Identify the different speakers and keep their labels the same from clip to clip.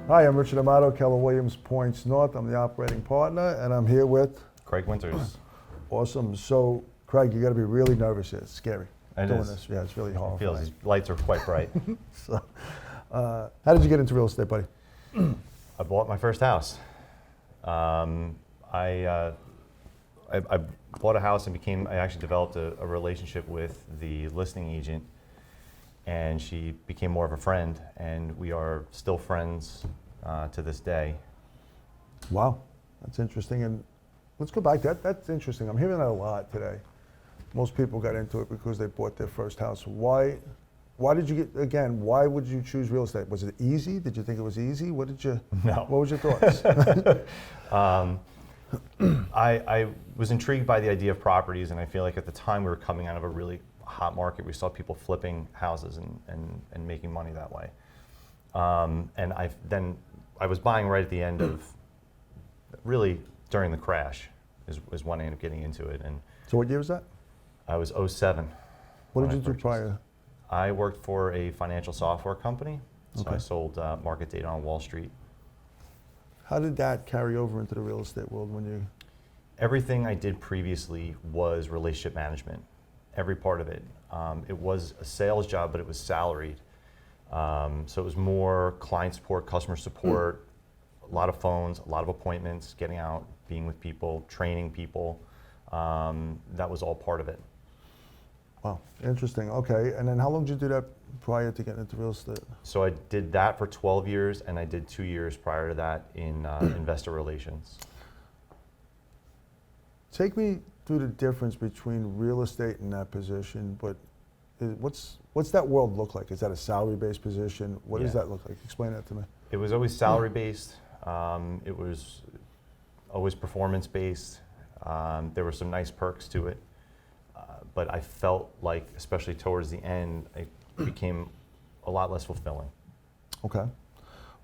Speaker 1: Hi, I'm Richard Amato, Keller Williams Points North. I'm the operating partner, and I'm here with
Speaker 2: Craig Winters.
Speaker 1: Awesome. So, Craig, you got to be really nervous here. It's scary.
Speaker 2: It
Speaker 1: doing
Speaker 2: is.
Speaker 1: this. Yeah, it's really
Speaker 2: It
Speaker 1: horrifying.
Speaker 2: feels his lights are quite bright.
Speaker 1: So, how did you get into real estate, buddy?
Speaker 2: I bought my first house. I bought a house and I actually developed a relationship with the listing agent, and she became more of a friend, and we are still friends to this day.
Speaker 1: Wow, that's interesting. And let's go back. That's interesting. I'm hearing that a lot today. Most people got into it because they bought their first house. Why did you why would you choose real estate? Was it easy? Did you think it was easy?
Speaker 2: No.
Speaker 1: What was your thoughts?
Speaker 2: I was intrigued by the idea of properties, and I feel like at the time we were coming out of a really hot market. We saw people flipping houses and making money that way. And I was buying right at the end of, really during the crash is when I ended up getting into it. And
Speaker 1: So what year was that?
Speaker 2: I was 07.
Speaker 1: What
Speaker 2: when
Speaker 1: did
Speaker 2: I
Speaker 1: you do
Speaker 2: purchased.
Speaker 1: prior?
Speaker 2: I worked for a financial software company. So
Speaker 1: Okay.
Speaker 2: I sold market data on Wall Street.
Speaker 1: How did that carry over into the real estate world when you?
Speaker 2: Everything I did previously was relationship management, every part of it. It was a sales job, but it was salaried. So it was more client support, customer support, a lot of phones, a lot of appointments, getting out, being with people, training people. That was all part of it.
Speaker 1: Wow, interesting. Okay, and then how long did you do that prior to getting into real estate?
Speaker 2: So I did that for 12 years, and I did 2 years prior to that in investor relations.
Speaker 1: Take me through the difference between real estate and that position, but what's that world look like? Is that a salary-based position? What does
Speaker 2: Yeah.
Speaker 1: that look like? Explain that to me.
Speaker 2: It was always salary-based. It was always performance-based. There were some nice perks to it. But I felt like, especially towards the end, it became a lot less fulfilling.
Speaker 1: Okay.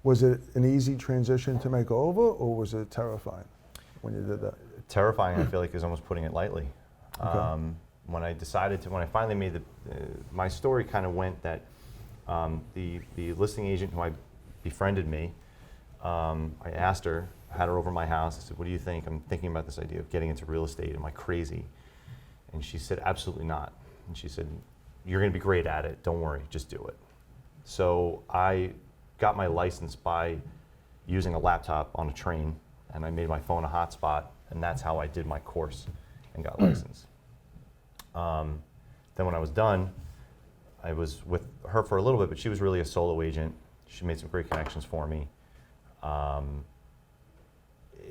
Speaker 1: Was it an easy transition to make over, or was it terrifying when you did that?
Speaker 2: Terrifying, I feel like, is almost putting it lightly.
Speaker 1: Okay.
Speaker 2: When I finally made my story kind of went that the listing agent who I befriended me, I asked her, had her over my house. I said, "What do you think? I'm thinking about this idea of getting into real estate. Am I crazy?" And she said, "Absolutely not." And she said, "You're going to be great at it. Don't worry, just do it." So I got my license by using a laptop on a train, and I made my phone a hotspot, and that's how I did my course and got licensed. Then when I was done, I was with her for a little bit, but she was really a solo agent. She made some great connections for me.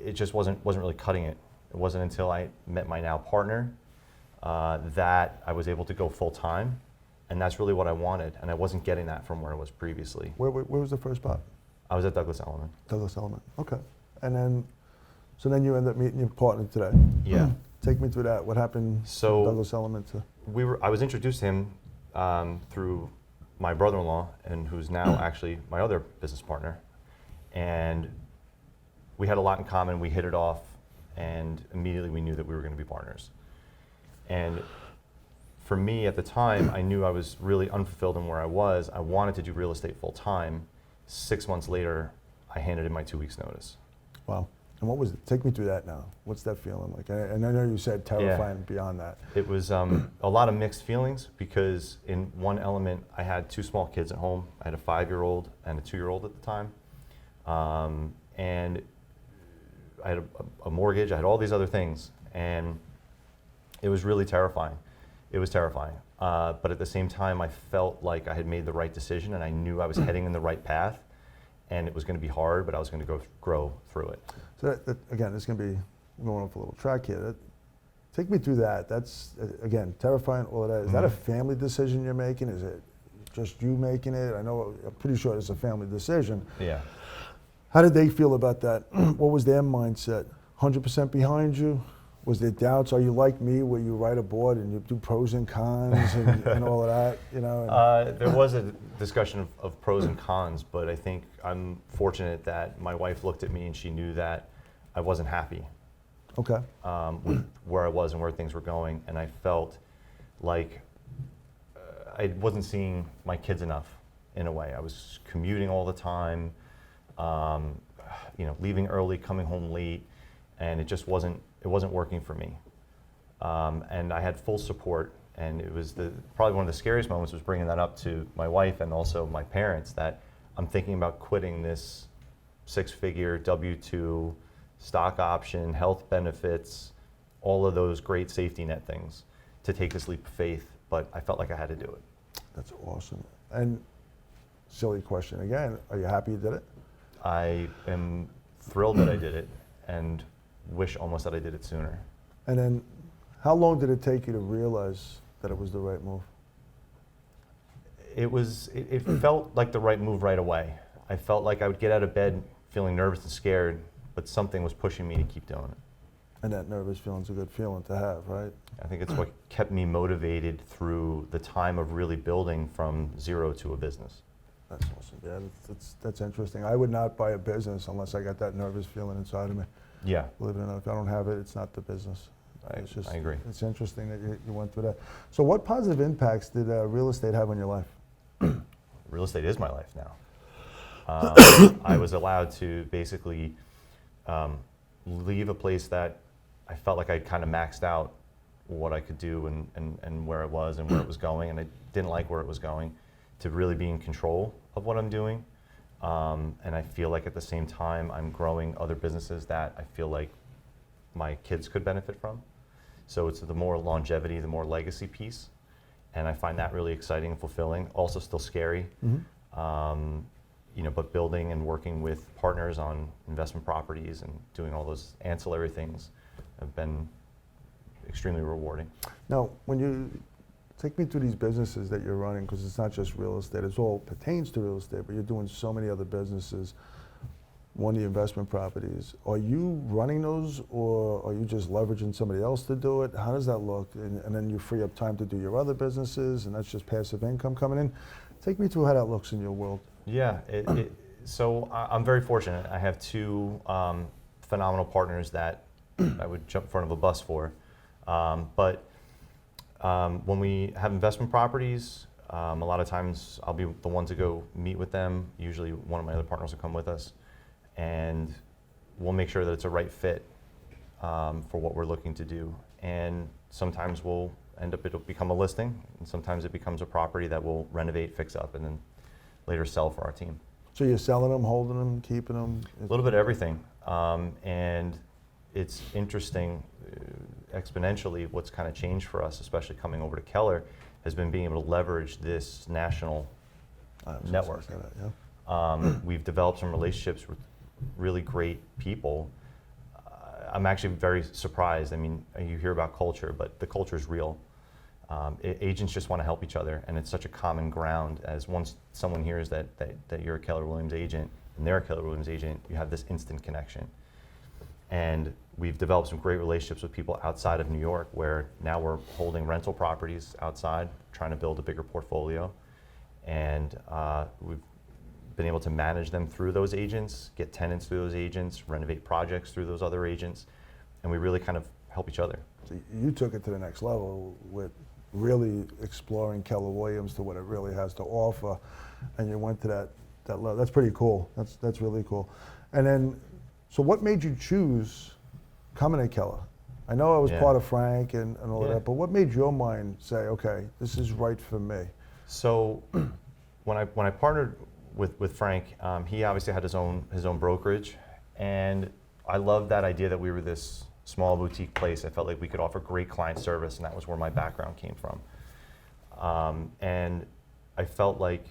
Speaker 2: It just wasn't really cutting it. It wasn't until I met my now partner that I was able to go full time, and that's really what I wanted, and I wasn't getting that from where I was previously.
Speaker 1: Where was the first spot?
Speaker 2: I was at Douglas Elliman.
Speaker 1: Douglas Elliman. Okay. And then, so then you end up meeting your partner today.
Speaker 2: Yeah.
Speaker 1: Take me through that. What happened
Speaker 2: So
Speaker 1: from Douglas Elliman to?
Speaker 2: I was introduced to him through my brother-in-law, and who's now actually my other business partner, and we had a lot in common. We hit it off, and immediately we knew that we were going to be partners. And for me at the time, I knew I was really unfulfilled in where I was. I wanted to do real estate full time. 6 months later, I handed in my 2 weeks notice.
Speaker 1: Wow. And what was it? Take me through that now. What's that feeling like? And I know you said terrifying beyond that.
Speaker 2: It was a lot of mixed feelings, because in one element, I had 2 small kids at home. I had a 5-year-old and a 2-year-old at the time. And I had a mortgage, I had all these other things. And it was really terrifying. It was terrifying. But at the same time, I felt like I had made the right decision, and I knew I was heading in the right path. And it was going to be hard, but I was going to grow through it.
Speaker 1: So again, this is going to be going off a little track here. Take me through that. That's, again, terrifying, all of that. Is that a family decision you're making? Is it just you making it? I'm pretty sure it's a family decision.
Speaker 2: Yeah.
Speaker 1: How did they feel about that? What was their mindset? 100% behind you? Was there doubts? Are you like me, where you write a board and you do pros and cons and all of that? You know.
Speaker 2: There was a discussion of pros and cons, but I think I'm fortunate that my wife looked at me and she knew that I wasn't happy.
Speaker 1: Okay.
Speaker 2: With where I was and where things were going, and I felt like I wasn't seeing my kids enough in a way. I was commuting all the time. um, leaving early, coming home late, and it wasn't working for me. And I had full support, and it was probably one of the scariest moments was bringing that up to my wife and also my parents, that I'm thinking about quitting this 6-figure W-2 stock option, health benefits, all of those great safety net things to take this leap of faith, but I felt like I had to do it.
Speaker 1: That's awesome. And silly question again, are you happy you did it?
Speaker 2: I am thrilled that I did it and wish almost that I did it sooner.
Speaker 1: And then how long did it take you to realize that it was the right move?
Speaker 2: It felt like the right move right away. I felt like I would get out of bed feeling nervous and scared, but something was pushing me to keep doing it.
Speaker 1: And that nervous feeling's a good feeling to have, right?
Speaker 2: I think it's what kept me motivated through the time of really building from zero to a business.
Speaker 1: That's awesome. Yeah, that's interesting. I would not buy a business unless I got that nervous feeling inside of me.
Speaker 2: Yeah.
Speaker 1: Believe it or not, if I don't have it, it's not the business.
Speaker 2: I agree.
Speaker 1: It's interesting that you went through that. So what positive impacts did real estate have on your life?
Speaker 2: Real estate is my life now. I was allowed to basically leave a place that I felt like I'd kind of maxed out what I could do and where it was and where it was going, and I didn't like where it was going, to really be in control of what I'm doing. And I feel like at the same time I'm growing other businesses that I feel like my kids could benefit from. So it's the more longevity, the more legacy piece. And I find that really exciting and fulfilling. Also still scary, but building and working with partners on investment properties and doing all those ancillary things have been extremely rewarding.
Speaker 1: Now, when you take me through these businesses that you're running, because it's not just real estate, it's all pertains to real estate, but you're doing so many other businesses, one of the investment properties. Are you running those, or are you just leveraging somebody else to do it? How does that look? And then you free up time to do your other businesses, and that's just passive income coming in. Take me through how that looks in your world.
Speaker 2: Yeah, so I'm very fortunate. I have two phenomenal partners that I would jump in front of a bus for. But when we have investment properties, a lot of times I'll be the one to go meet with them. Usually one of my other partners will come with us, and we'll make sure that it's a right fit for what we're looking to do. And sometimes it'll become a listing, and sometimes it becomes a property that we'll renovate, fix up, and then later sell for our team.
Speaker 1: So you're selling them, holding them, keeping them?
Speaker 2: A little bit of everything. And it's interesting, exponentially, what's kind of changed for us, especially coming over to Keller, has been being able to leverage this national network. We've developed some relationships with really great people. I'm actually very surprised. I mean, you hear about culture, but the culture is real. Agents just want to help each other, and it's such a common ground. As once someone hears that you're a Keller Williams agent and they're a Keller Williams agent, you have this instant connection. And we've developed some great relationships with people outside of New York, where now we're holding rental properties outside, trying to build a bigger portfolio. And we've been able to manage them through those agents, get tenants through those agents, renovate projects through those other agents, and we really kind of help each other.
Speaker 1: So you took it to the next level with really exploring Keller Williams to what it really has to offer, and you went to that level. That's pretty cool. That's really cool. And then, so what made you choose coming to Keller? I know I was part of Frank and all of that, but what made your mind say, okay, this is right for me?
Speaker 2: So when I partnered with Frank, he obviously had his own brokerage, and I loved that idea that we were this small boutique place. I felt like we could offer great client service, and that was where my background came from. And I felt like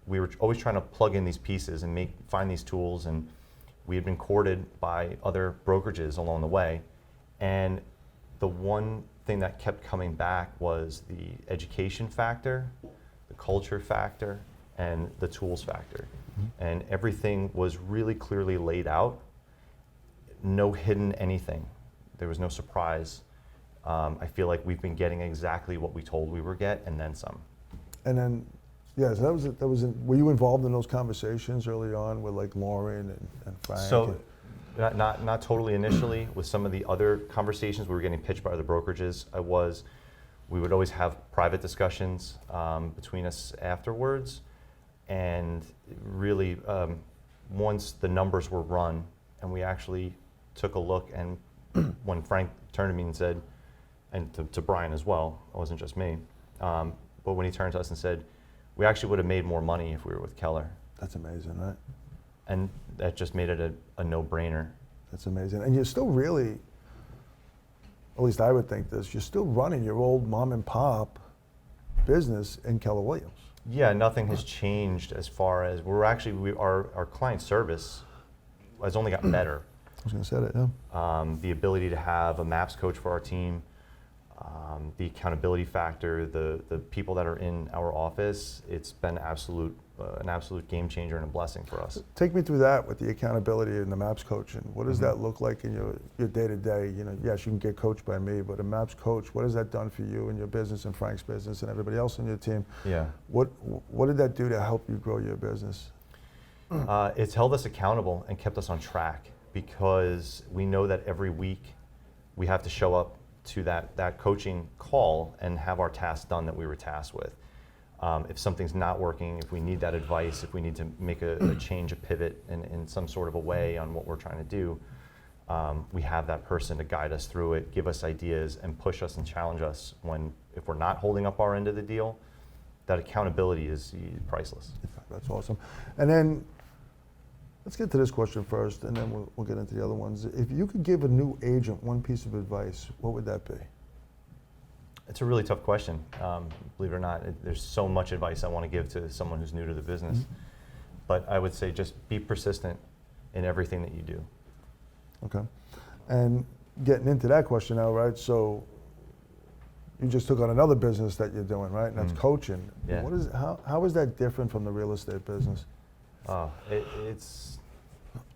Speaker 2: we were always trying to plug in these pieces and find these tools, and we had been courted by other brokerages along the way. And the one thing that kept coming back was the education factor, the culture factor, and the tools factor. And everything was really clearly laid out, no hidden anything. There was no surprise. I feel like we've been getting exactly what we told we would get, and then some.
Speaker 1: And then, yeah, so were you involved in those conversations early on with like Lauren and Frank?
Speaker 2: So, not totally initially. With some of the other conversations, we were getting pitched by other brokerages. We would always have private discussions between us afterwards, and really once the numbers were run and we actually took a look, and when Frank turned to me and said, and to Brian as well, it wasn't just me, but when he turned to us and said, we actually would have made more money if we were with Keller.
Speaker 1: That's amazing, right?
Speaker 2: And that just made it a no-brainer.
Speaker 1: That's amazing. And you're still really, at least I would think this, you're still running your old mom and pop business in Keller Williams.
Speaker 2: Yeah, nothing has changed as far as our client service has only gotten better.
Speaker 1: I was going to say that, yeah.
Speaker 2: The ability to have a MAPS coach for our team, the accountability factor, the people that are in our office, it's been an absolute game changer and a blessing for us.
Speaker 1: Take me through that with the accountability and the MAPS coaching. What does that look like in your day-to-day? You know, yes, you can get coached by me, but a MAPS coach, what has that done for you and your business and Frank's business and everybody else on your team?
Speaker 2: Yeah.
Speaker 1: What did that do to help you grow your business?
Speaker 2: It's held us accountable and kept us on track, because we know that every week we have to show up to that coaching call and have our tasks done that we were tasked with. If something's not working, if we need that advice, if we need to make a change, a pivot in some sort of a way on what we're trying to do, we have that person to guide us through it, give us ideas, and push us and challenge us if we're not holding up our end of the deal. That accountability is priceless.
Speaker 1: That's awesome. And then let's get to this question first, and then we'll get into the other ones. If you could give a new agent one piece of advice, what would that be?
Speaker 2: It's a really tough question. Believe it or not, there's so much advice I want to give to someone who's new to the business. But I would say just be persistent in everything that you do.
Speaker 1: Okay. And getting into that question now, right? So you just took on another business that you're doing, right? And that's coaching.
Speaker 2: Yeah.
Speaker 1: How is that different from the real estate business?
Speaker 2: I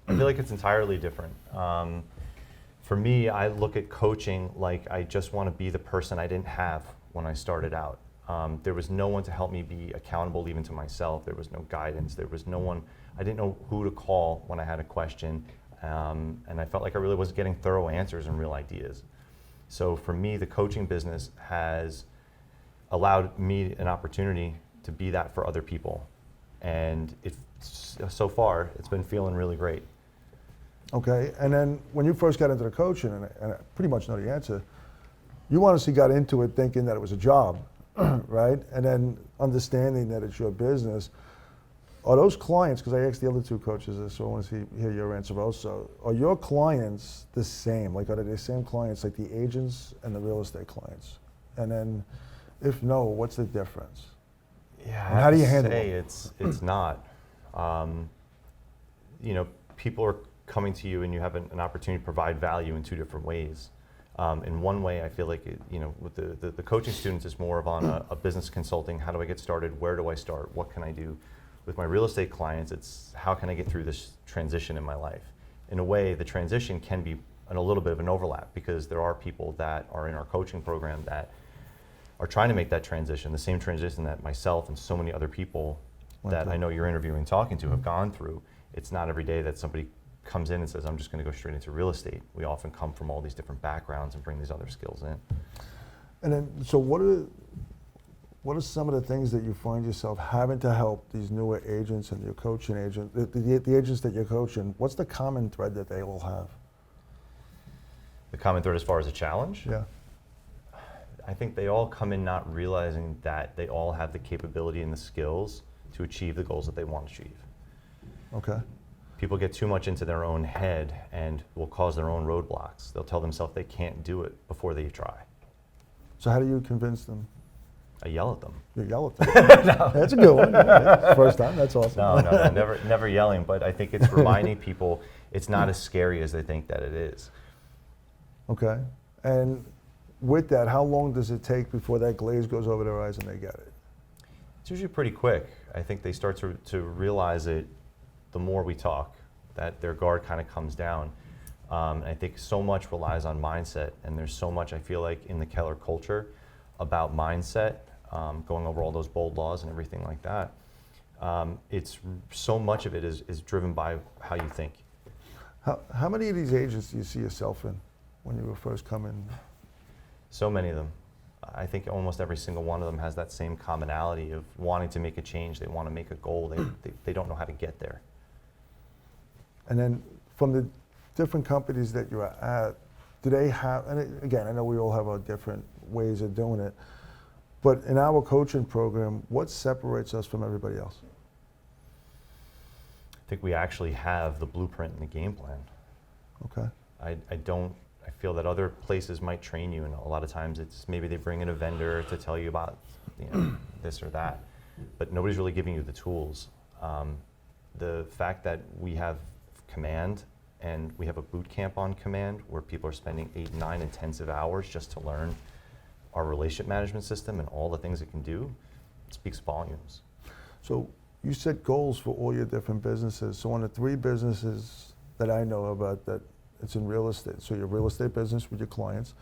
Speaker 2: feel like it's entirely different. For me, I look at coaching like I just want to be the person I didn't have when I started out. There was no one to help me be accountable even to myself. There was no guidance. There was no one, I didn't know who to call when I had a question. And I felt like I really wasn't getting thorough answers and real ideas. So for me, the coaching business has allowed me an opportunity to be that for other people. And so far, it's been feeling really great.
Speaker 1: Okay, and then when you first got into the coaching, and I pretty much know the answer, you honestly got into it thinking that it was a job, right? And then understanding that it's your business. Are those clients, because I asked the other two coaches this, so I want to hear your answer also, are your clients the same? Like, are they the same clients, like the agents and the real estate clients? And then, if no, what's the difference?
Speaker 2: Yeah,
Speaker 1: and how do you handle it?
Speaker 2: It's not. People are coming to you and you have an opportunity to provide value in two different ways. In one way, I feel like with the coaching students, it's more of on a business consulting. How do I get started? Where do I start? What can I do? With my real estate clients, it's how can I get through this transition in my life? In a way, the transition can be a little bit of an overlap, because there are people that are in our coaching program that are trying to make that transition, the same transition that myself and so many other people that I know you're interviewing and talking to have gone through. It's not every day that somebody comes in and says, I'm just going to go straight into real estate. We often come from all these different backgrounds and bring these other skills in.
Speaker 1: And then, so what are some of the things that you find yourself having to help these newer agents and your coaching agent, the agents that you're coaching? What's the common thread that they all have?
Speaker 2: The common thread as far as a challenge?
Speaker 1: Yeah.
Speaker 2: I think they all come in not realizing that they all have the capability and the skills to achieve the goals that they want to achieve.
Speaker 1: Okay.
Speaker 2: People get too much into their own head and will cause their own roadblocks. They'll tell themselves they can't do it before they try.
Speaker 1: So how do you convince them?
Speaker 2: I yell at them.
Speaker 1: You yell at them. No. That's a good one. Yeah. First time, that's awesome.
Speaker 2: No, never yelling, but I think it's reminding people it's not as scary as they think that it is.
Speaker 1: Okay. And with that, how long does it take before that glaze goes over their eyes and they get it?
Speaker 2: It's usually pretty quick. I think they start to realize it the more we talk, that their guard kind of comes down. And I think so much relies on mindset, and there's so much I feel like in the Keller culture about mindset, going over all those bold laws and everything like that. It's so much of it is driven by how you think.
Speaker 1: How many of these agents do you see yourself in when you were first coming?
Speaker 2: So many of them. I think almost every single one of them has that same commonality of wanting to make a change. They want to make a goal. They don't know how to get there.
Speaker 1: And then from the different companies that you're at, do they have, and again, I know we all have our different ways of doing it, but in our coaching program, what separates us from everybody else?
Speaker 2: I think we actually have the blueprint and the game plan.
Speaker 1: Okay.
Speaker 2: I feel that other places might train you, and a lot of times it's maybe they bring in a vendor to tell you about this or that, but nobody's really giving you the tools. The fact that we have command and we have a boot camp on command where people are spending 8, 9 intensive hours just to learn our relationship management system and all the things it can do, it speaks volumes.
Speaker 1: So you set goals for all your different businesses. So on the 3 businesses that I know about that it's in real estate, so your real estate business with your clients,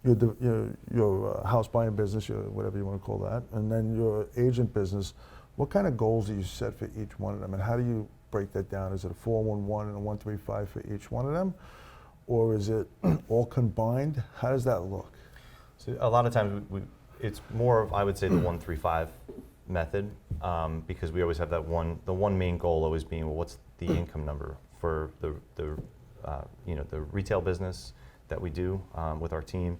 Speaker 1: your house buying business, your whatever you want to call that, and then your agent business, what kind of goals do you set for each one of them, and how do you break that down? Is it a 411 and a 135 for each one of them, or is it all combined? How does that look?
Speaker 2: So a lot of times it's more of, I would say, the 135 method, because we always have the one main goal always being, well, what's the income number for the retail business that we do with our team,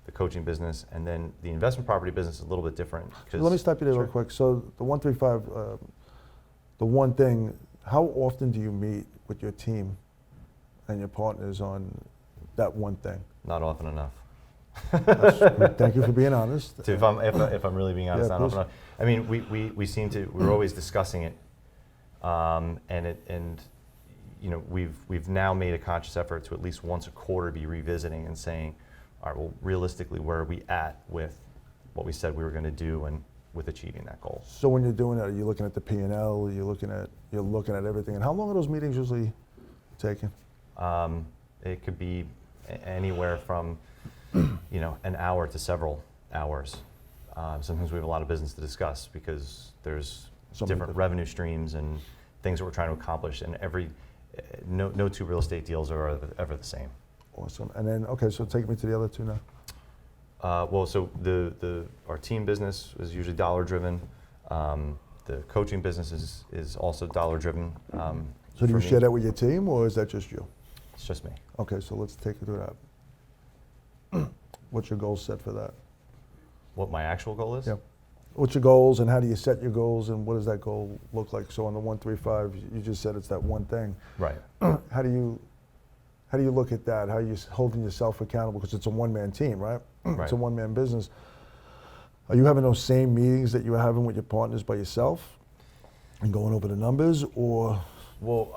Speaker 2: the coaching business, and then the investment property business is a little bit different.
Speaker 1: Let me stop you there real quick. So the 135, the one thing, how often do you meet with your team and your partners on that one thing?
Speaker 2: Not often enough.
Speaker 1: Thank you for being honest.
Speaker 2: If I'm really being honest,
Speaker 1: Yeah,
Speaker 2: not often enough. I mean, we're always discussing it, and we've now made a conscious effort to at least once a quarter be revisiting and saying, all right, well, realistically, where are we at with what we said we were going to do and with achieving that goal?
Speaker 1: So when you're doing that, are you looking at the P&L? You're looking at everything. And how long are those meetings usually taking?
Speaker 2: It could be anywhere from an hour to several hours. Sometimes we have a lot of business to discuss because there's different revenue streams and things that we're trying to accomplish, and no 2 real estate deals are ever the same.
Speaker 1: Awesome. And then, okay, so take me to the other 2 now.
Speaker 2: So our team business is usually dollar driven. The coaching business is also dollar driven.
Speaker 1: So do you share that with your team, or is that just you?
Speaker 2: It's just me.
Speaker 1: Okay, so let's take it through that. What's your goal set for that?
Speaker 2: What my actual goal is?
Speaker 1: Yeah. What's your goals, and how do you set your goals, and what does that goal look like? So on the 135, you just said it's that one thing.
Speaker 2: Right.
Speaker 1: How do you look at that? How are you holding yourself accountable? Because it's a one-man team, right?
Speaker 2: Right.
Speaker 1: It's a one-man business. Are you having those same meetings that you were having with your partners by yourself and going over the numbers, or?
Speaker 2: Well,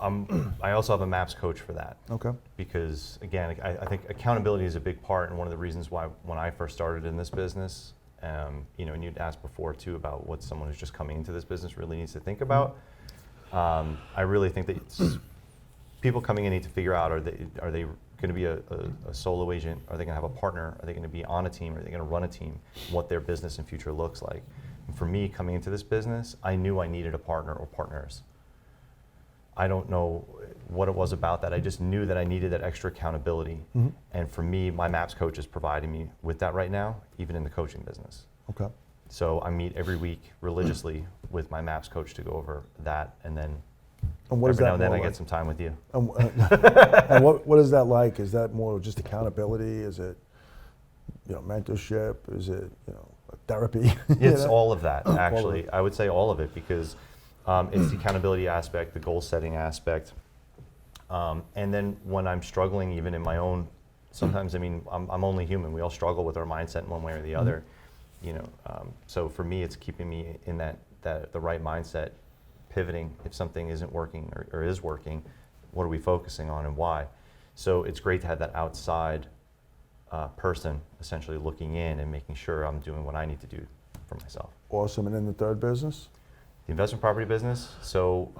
Speaker 2: I also have a MAPS coach for that.
Speaker 1: Okay.
Speaker 2: Because again, I think accountability is a big part, and one of the reasons why when I first started in this business, and you'd asked before too about what someone who's just coming into this business really needs to think about. I really think that people coming in need to figure out, are they going to be a solo agent? Are they going to have a partner? Are they going to be on a team? Are they going to run a team? What their business and future looks like. And for me, coming into this business, I knew I needed a partner or partners. I don't know what it was about that. I just knew that I needed that extra accountability. Mm-hmm. And for me, my MAPS coach is providing me with that right now, even in the coaching business. Okay. So I meet every week religiously with my MAPS coach to go over that, and then every now and then I get some time with you.
Speaker 1: And what is that like? Is that more just accountability? Is it mentorship? Is it therapy?
Speaker 2: It's all of that, actually. I would say all of it, because it's the accountability aspect, the goal setting aspect, and then when I'm struggling, even in my own, sometimes I'm only human. We all struggle with our mindset in one way or the other, So for me, it's keeping me in that the right mindset, pivoting if something isn't working or is working. What are we focusing on and why? So it's great to have that outside person essentially looking in and making sure I'm doing what I need to do for myself.
Speaker 1: Awesome. And then the third business?
Speaker 2: The investment property business. So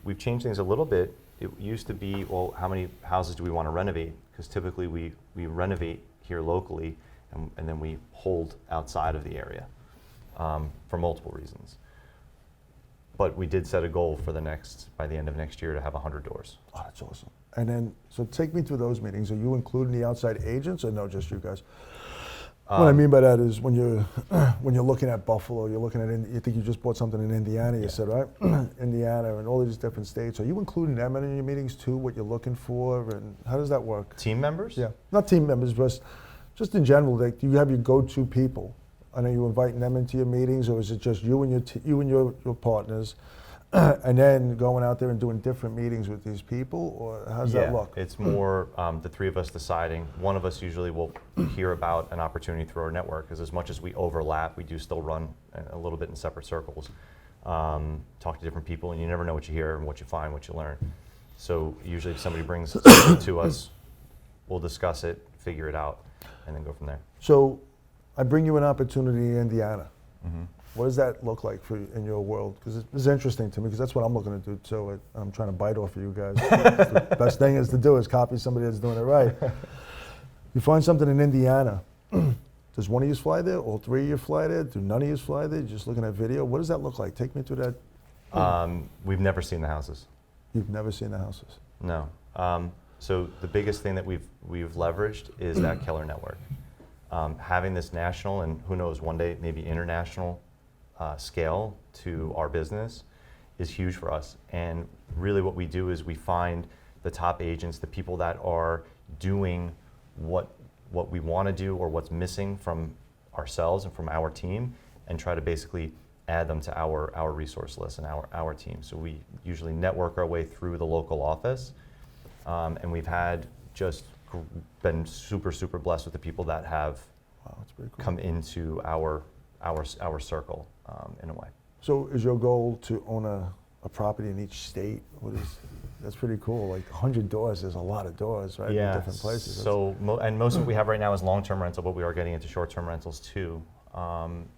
Speaker 2: we've changed things a little bit. It used to be, well, how many houses do we want to renovate? Because typically we renovate here locally, and then we hold outside of the area for multiple reasons. But we did set a goal for by the end of next year to have 100 doors.
Speaker 1: Oh, that's awesome. And then, so take me through those meetings. Are you including the outside agents, or no, just you guys? What I mean by that is when you're when you're looking at Buffalo, you're looking at you think you just bought something in Indiana. You said right, Indiana and all these different states. Are you including them in your meetings too? What you're looking for, and how does that work?
Speaker 2: Team members?
Speaker 1: Yeah, not team members, but just in general. Like, do you have your go-to people? And are you inviting them into your meetings, or is it just you and your partners, and then going out there and doing different meetings with these people, or how's that look?
Speaker 2: It's more the three of us deciding. One of us usually will hear about an opportunity through our network, because as much as we overlap, we do still run a little bit in separate circles. Talk to different people, and you never know what you hear and what you find, what you learn. So usually if somebody brings something to us, we'll discuss it, figure it out, and then go from there.
Speaker 1: So I bring you an opportunity in Indiana. What does that look like for you in your world? Because it's interesting to me, because that's what I'm looking to do too. I'm trying to bite off of you guys. The best thing is to do is copy somebody that's doing it right. You find something in Indiana. Does one of you fly there? All three of you fly there? Do none of you fly there? You're just looking at video? What does that look like? Take me through that.
Speaker 2: We've never seen the houses.
Speaker 1: You've never seen the houses?
Speaker 2: No. So the biggest thing that we've leveraged is that Keller network. Having this national, and who knows, one day maybe international scale to our business is huge for us. And really what we do is we find the top agents, the people that are doing what we want to do or what's missing from ourselves and from our team, and try to basically add them to our resource list and our team. So we usually network our way through the local office, and we've had just been super blessed with the people that have
Speaker 1: That's pretty cool.
Speaker 2: come into our circle in a way.
Speaker 1: So is your goal to own a property in each state? That's pretty cool. Like 100 doors, there's a lot of doors, right? In different places.
Speaker 2: So most of what we have right now is long-term rental, but we are getting into short-term rentals too,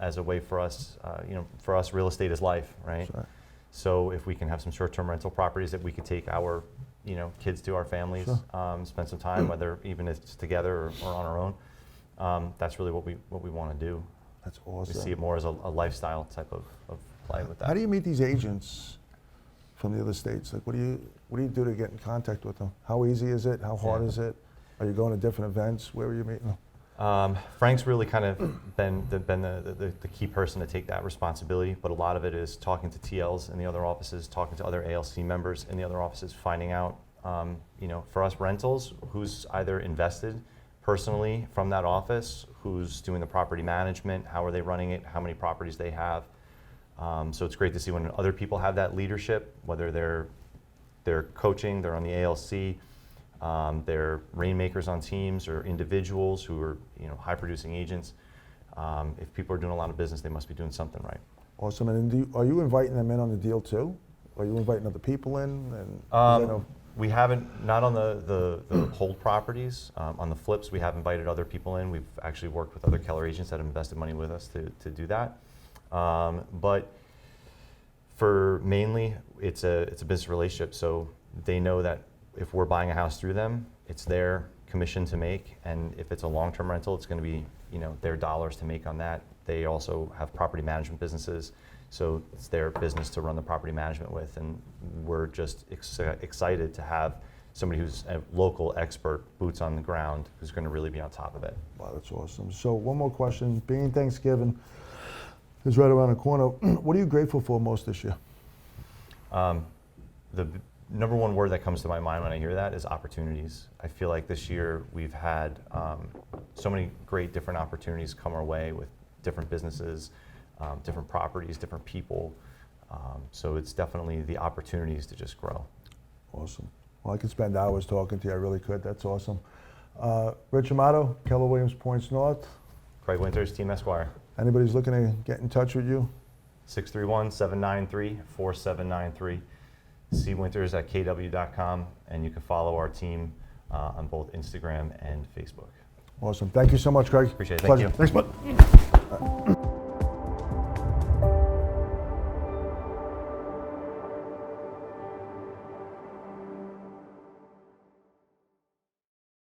Speaker 2: as a way for us. For us, real estate is life, right?
Speaker 1: Sure.
Speaker 2: So if we can have some short-term rental properties that we could take our kids to, our families,
Speaker 1: Sure.
Speaker 2: spend some time, whether even if it's together or on our own. That's really what we want to do.
Speaker 1: That's awesome.
Speaker 2: We see it more as a lifestyle type of play with that.
Speaker 1: How do you meet these agents from the other states? Like, what do you do to get in contact with them? How easy is it? How hard is it? Are you going to different events? Where are you meeting them?
Speaker 2: Frank's really kind of been the key person to take that responsibility, but a lot of it is talking to TLs in the other offices, talking to other ALC members in the other offices, finding out, for us rentals, who's either invested personally from that office, who's doing the property management, how are they running it, how many properties they have. So it's great to see when other people have that leadership, whether they're coaching, they're on the ALC, they're rainmakers on teams, or individuals who are high producing agents. If people are doing a lot of business, they must be doing something right.
Speaker 1: Awesome. And are you inviting them in on the deal too? Are you inviting other people in? And
Speaker 2: we haven't, not on the hold properties. On the flips, we have invited other people in. We've actually worked with other Keller agents that have invested money with us to do that. But for mainly, it's a business relationship. So they know that if we're buying a house through them, it's their commission to make. And if it's a long-term rental, it's going to be their dollars to make on that. They also have property management businesses. So it's their business to run the property management with, and we're just excited to have somebody who's a local expert, boots on the ground, who's going to really be on top of it.
Speaker 1: Wow, that's awesome. So one more question. Being Thanksgiving is right around the corner, what are you grateful for most this year?
Speaker 2: The number one word that comes to my mind when I hear that is opportunities. I feel like this year we've had so many great different opportunities come our way with different businesses, different properties, different people. So it's definitely the opportunities to just grow.
Speaker 1: Awesome. Well, I could spend hours talking to you. I really could. That's awesome. Richard Amato, Keller Williams Points North.
Speaker 2: Craig Winters, Team Esquire.
Speaker 1: Anybody's looking to get in touch with you?
Speaker 2: 631-793-4793. cwinters@kw.com, and you can follow our team on both Instagram and Facebook.
Speaker 1: Awesome. Thank you so much, Craig.
Speaker 2: Appreciate it. Thank
Speaker 1: Pleasure.
Speaker 2: you.
Speaker 1: Thanks, bud.